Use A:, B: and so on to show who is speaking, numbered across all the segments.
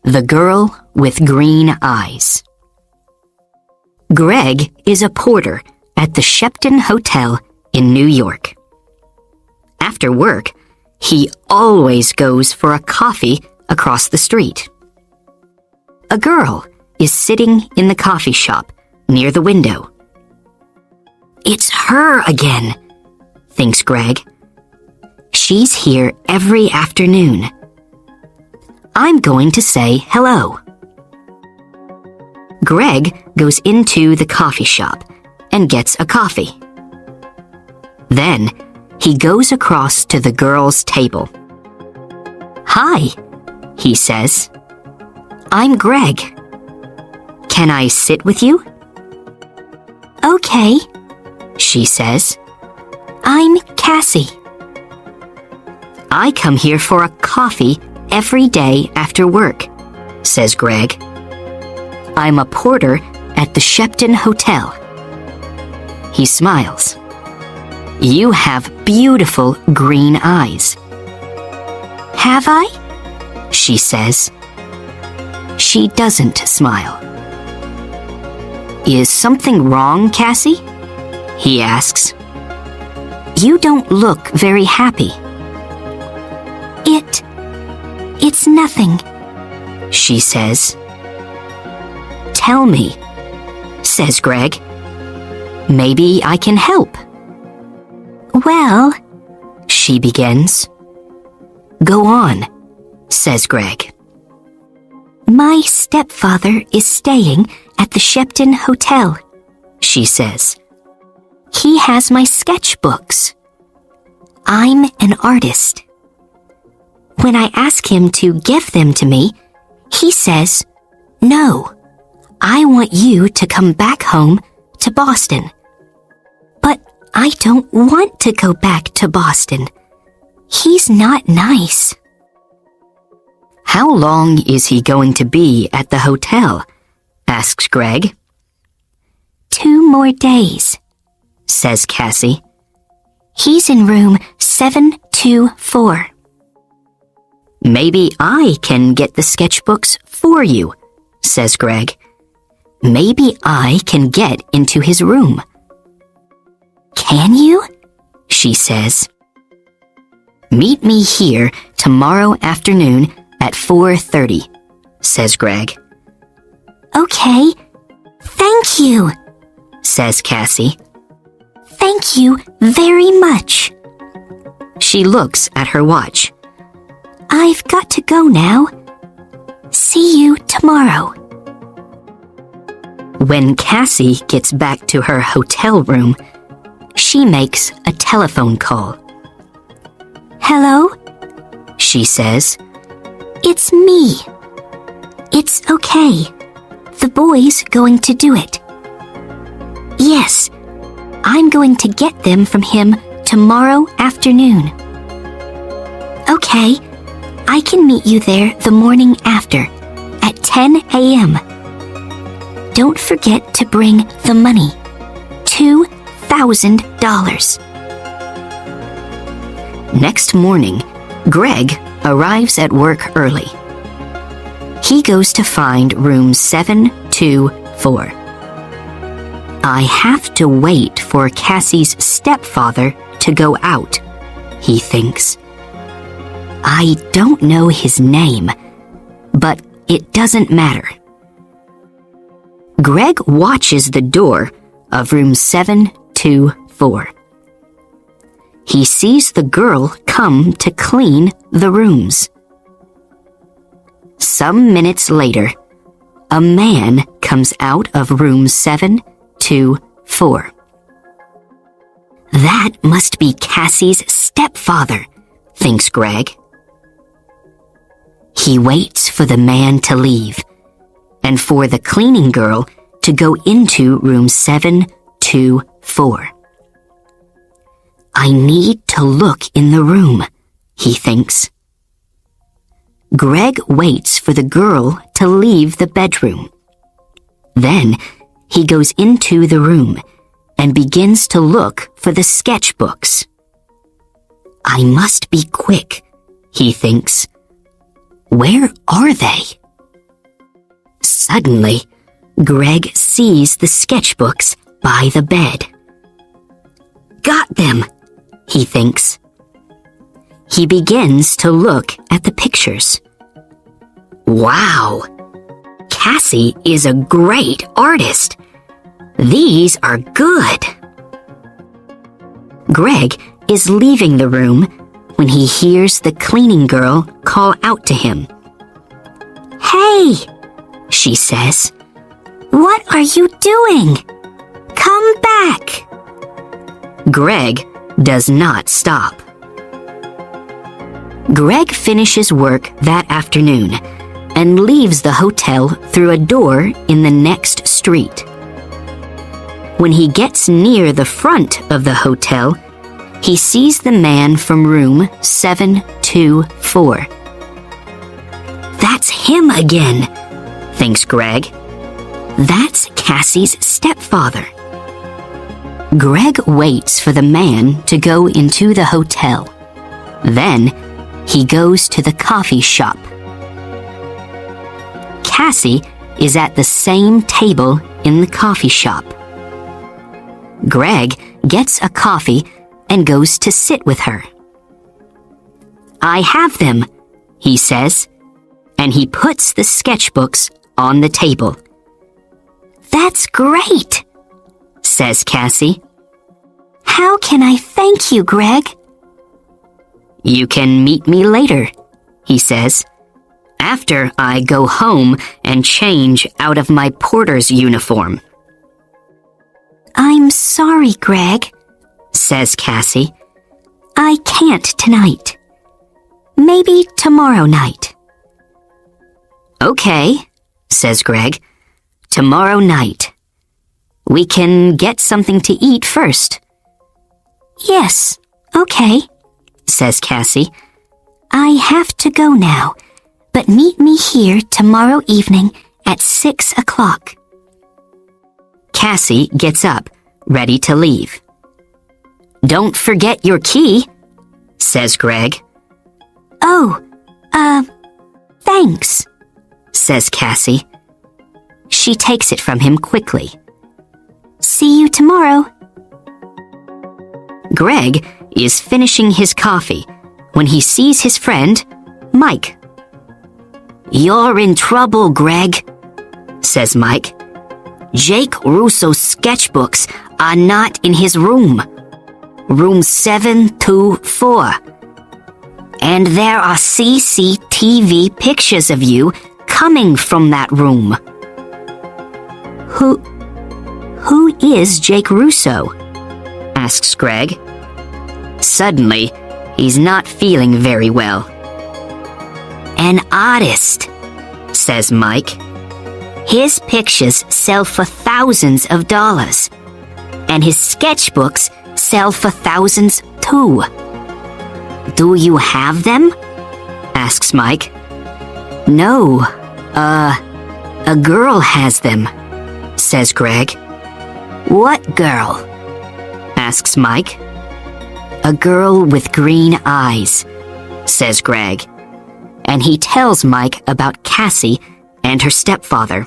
A: The Girl with Green Eyes. Greg is a porter at the Shepton Hotel in New York. After work, he always goes for a coffee across the street. A girl is sitting in the coffee shop near the window. "It's her again," thinks Greg. "She's here every afternoon. I'm going to say hello." Greg goes into the coffee shop and gets a coffee. Then he goes across to the girl's table. "Hi," he says. "I'm Greg. Can I sit with you?" "Okay," she says. "I'm Cassie." "I come here for a coffee every day after work," says Greg. "I'm a porter at the Shepton Hotel." He smiles. "You have beautiful green eyes." "Have I?" she says. She doesn't smile. "Is something wrong, Cassie?" he asks. "You don't look very happy." It's nothing," she says. "Tell me," says Greg. "Maybe I can help." "Well," she begins. "Go on," says Greg. "My stepfather is staying at the Shepton Hotel," she says. "He has my sketchbooks. I'm an artist. When I ask him to give them to me, he says, 'No, I want you to come back home to Boston.' But I don't want to go back to Boston. He's not nice." "How long is he going to be at the hotel?" asks Greg. 2 more days, says Cassie. "He's in room 724. "Maybe I can get the sketchbooks for you," says Greg. "Maybe I can get into his room." "Can you?" she says. "Meet me here tomorrow afternoon at 4:30, says Greg. "Okay, thank you," says Cassie. "Thank you very much." She looks at her watch. "I've got to go now. See you tomorrow." When Cassie gets back to her hotel room, she makes a telephone call. "Hello?" she says. "It's me." "It's okay. The boy's going to do it." "Yes, I'm going to get them from him tomorrow afternoon." "Okay, I can meet you there the morning after, at 10 a.m. Don't forget to bring the money, $2,000. Next morning, Greg arrives at work early. He goes to find room 724. "I have to wait for Cassie's stepfather to go out," he thinks. "I don't know his name, but it doesn't matter." Greg watches the door of room 724. He sees the girl come to clean the rooms. Some minutes later, a man comes out of room 724. "That must be Cassie's stepfather," thinks Greg. He waits for the man to leave and for the cleaning girl to go into room 724. "I need to look in the room," he thinks. Greg waits for the girl to leave the bedroom. Then he goes into the room and begins to look for the sketchbooks. "I must be quick," he thinks. "Where are they?" Suddenly, Greg sees the sketchbooks by the bed. Got them, he thinks. He begins to look at the pictures. Wow! Cassie is a great artist. These are good. Greg is leaving the room when he hears the cleaning girl call out to him. Hey, she says, what are you doing? Come back. Greg does not stop. Greg finishes work that afternoon and leaves the hotel through a door in the next street. When he gets near the front of the hotel, he sees the man from room 724. That's him again, thinks Greg. That's Cassie's stepfather. Greg waits for the man to go into the hotel. Then, he goes to the coffee shop. Cassie is at the same table in the coffee shop. Greg gets a coffee and goes to sit with her. I have them, he says, and he puts the sketchbooks on the table. That's great, says Cassie. How can I thank you, Greg? You can meet me later, he says, after I go home and change out of my porter's uniform. I'm sorry, Greg, says Cassie. I can't tonight. Maybe tomorrow night. Okay, says Greg. Tomorrow night. We can get something to eat first. Yes, okay, says Cassie. I have to go now, but meet me here tomorrow evening at 6 o'clock. Cassie gets up, ready to leave. Don't forget your key, says Greg. Oh, thanks, says Cassie. She takes it from him quickly. See you tomorrow. Greg is finishing his coffee when he sees his friend, Mike. You're in trouble, Greg, says Mike. Jake Russo's sketchbooks are not in his room. Room 724. And there are CCTV pictures of you coming from that room. Who is Jake Russo? Asks Greg. Suddenly, he's not feeling very well. An artist, says Mike. His pictures sell for thousands of dollars, and his sketchbooks sell for thousands too. Do you have them? Asks Mike. No, a girl has them, says Greg. What girl? Asks Mike. A girl with green eyes, says Greg, and he tells Mike about Cassie and her stepfather.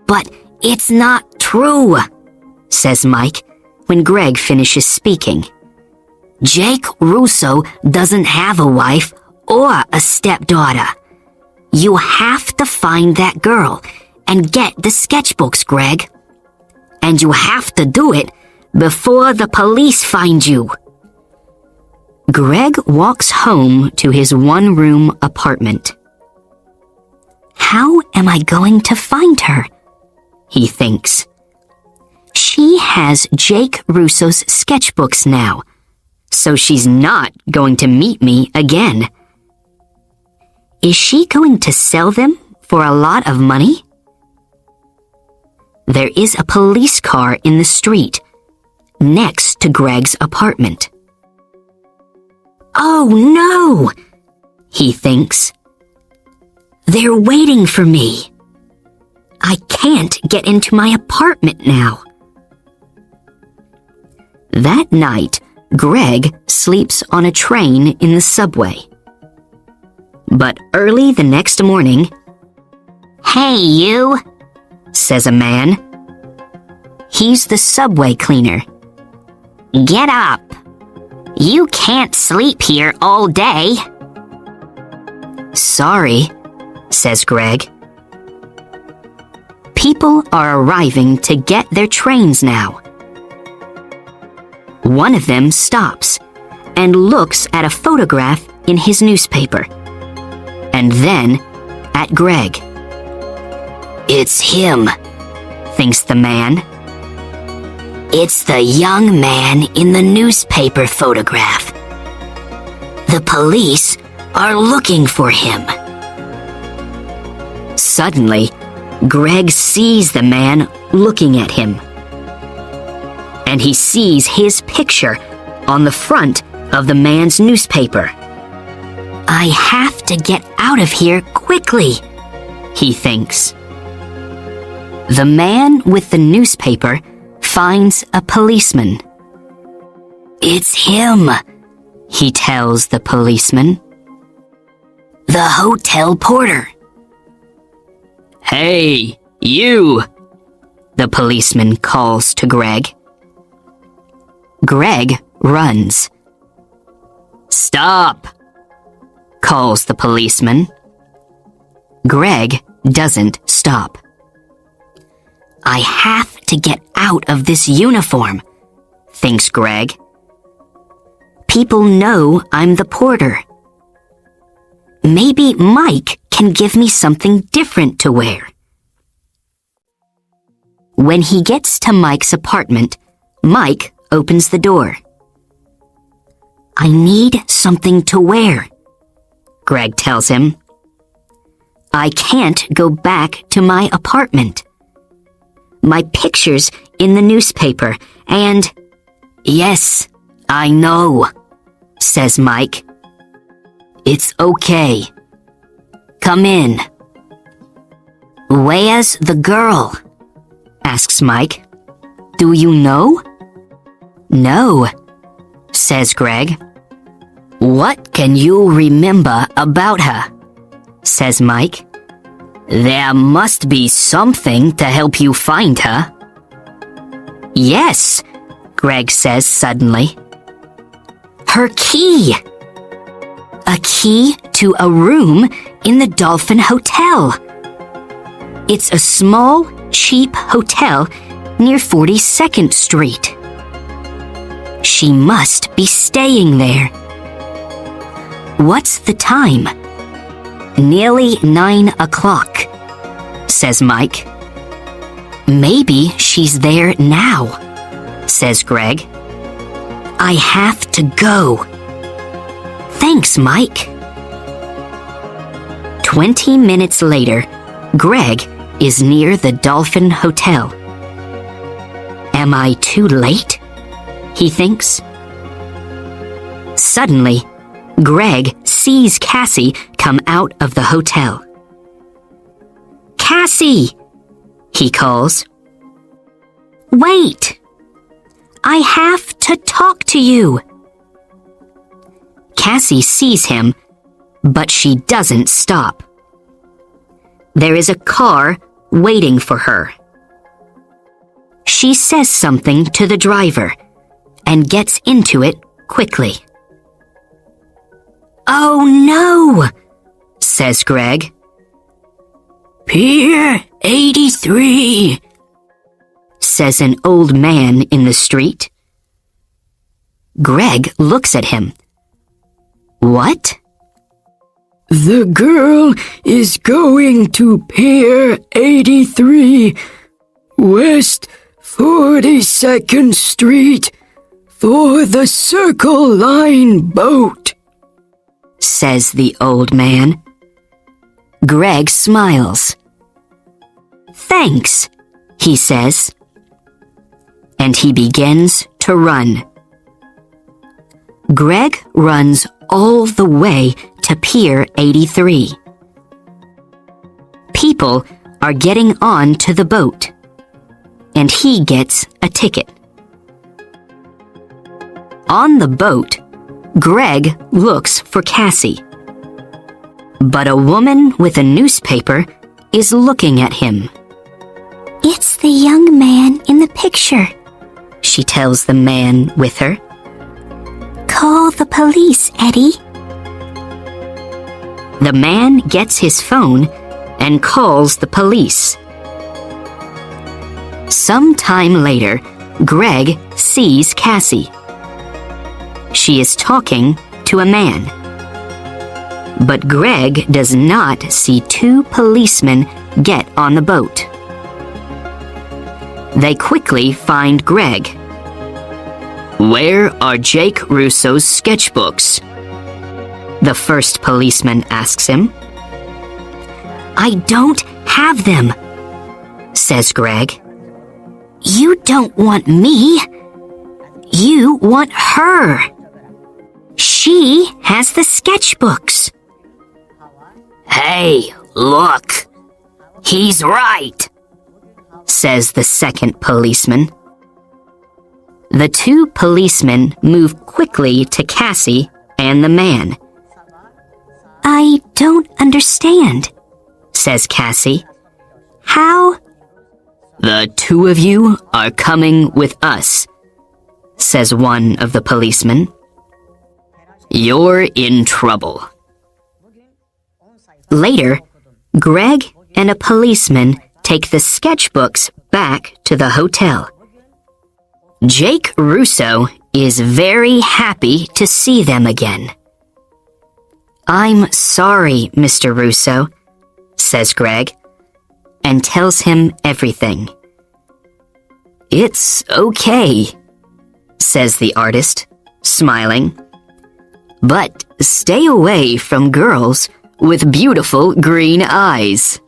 A: But it's not true, says Mike when Greg finishes speaking. Jake Russo doesn't have a wife or a stepdaughter. You have to find that girl and get the sketchbooks, Greg. And you have to do it before the police find you. Greg walks home to his one-room apartment. How am I going to find her? He thinks. She has Jake Russo's sketchbooks now, so she's not going to meet me again. Is she going to sell them for a lot of money? There is a police car in the street, next to Greg's apartment. Oh no, he thinks. They're waiting for me. I can't get into my apartment now. That night, Greg sleeps on a train in the subway. But early the next morning, "Hey, you," says a man. He's the subway cleaner. "Get up. You can't sleep here all day." "Sorry," says Greg. People are arriving to get their trains now. One of them stops and looks at a photograph in his newspaper, and then at Greg. "It's him," thinks the man. "It's the young man in the newspaper photograph. The police are looking for him." Suddenly, Greg sees the man looking at him, and he sees his picture on the front of the man's newspaper. "I have to get out of here quickly," he thinks. The man with the newspaper finds a policeman. "It's him," he tells the policeman. "The hotel porter." "Hey, you," the policeman calls to Greg. Greg runs. "Stop," calls the policeman. Greg doesn't stop. "I have to get out of this uniform," thinks Greg. "People know I'm the porter. Maybe Mike can give me something different to wear." When he gets to Mike's apartment, Mike opens the door. "I need something to wear," Greg tells him. "I can't go back to my apartment. My picture's in the newspaper, and—" "Yes, I know," says Mike. "It's okay. Come in." "Where's the girl?" asks Mike. "Do you know?" "No," says Greg. "What can you remember about her?" says Mike. "There must be something to help you find her." "Yes," Greg says suddenly. "Her key. A key to a room in the Dolphin Hotel. It's a small, cheap hotel near 42nd Street. She must be staying there." "What's the time?" "Nearly 9 o'clock, says Mike. "Maybe she's there now," says Greg. "I have to go." "Thanks, Mike." 20 minutes later, Greg is near the Dolphin Hotel. "Am I too late?" he thinks. Suddenly, Greg sees Cassie come out of the hotel. "Cassie!" he calls. "Wait! I have to talk to you." Cassie sees him, but she doesn't stop. There is a car waiting for her. She says something to the driver and gets into it quickly. "Oh no," says Greg. "Pier 83, says an old man in the street. Greg looks at him. "What?" "The girl is going to Pier 83, West 42nd Street, for the Circle Line boat," says the old man. Greg smiles. "Thanks," he says. And he begins to run. Greg runs all the way to Pier 83. People are getting on to the boat, and he gets a ticket. On the boat, Greg looks for Cassie. But a woman with a newspaper is looking at him.
B: It's the young man in the picture,
A: She tells the man with her.
B: Call the police, Eddie.
A: The man gets his phone and calls the police. Some time later, Greg sees Cassie. She is talking to a man. But Greg does not see two policemen get on the boat. They quickly find Greg. Where are Jake Russo's sketchbooks? The first policeman asks him. I don't have them, says Greg. You don't want me. You want her. She has the sketchbooks. Hey, look. He's right, says the second policeman. The two policemen move quickly to Cassie and the man. I don't understand, says Cassie. How? The two of you are coming with us, says one of the policemen. You're in trouble. Later, Greg and a policeman take the sketchbooks back to the hotel. Jake Russo is very happy to see them again. I'm sorry, Mr. Russo, says Greg, and tells him everything. It's okay, says the artist, smiling. But stay away from girls with beautiful green eyes.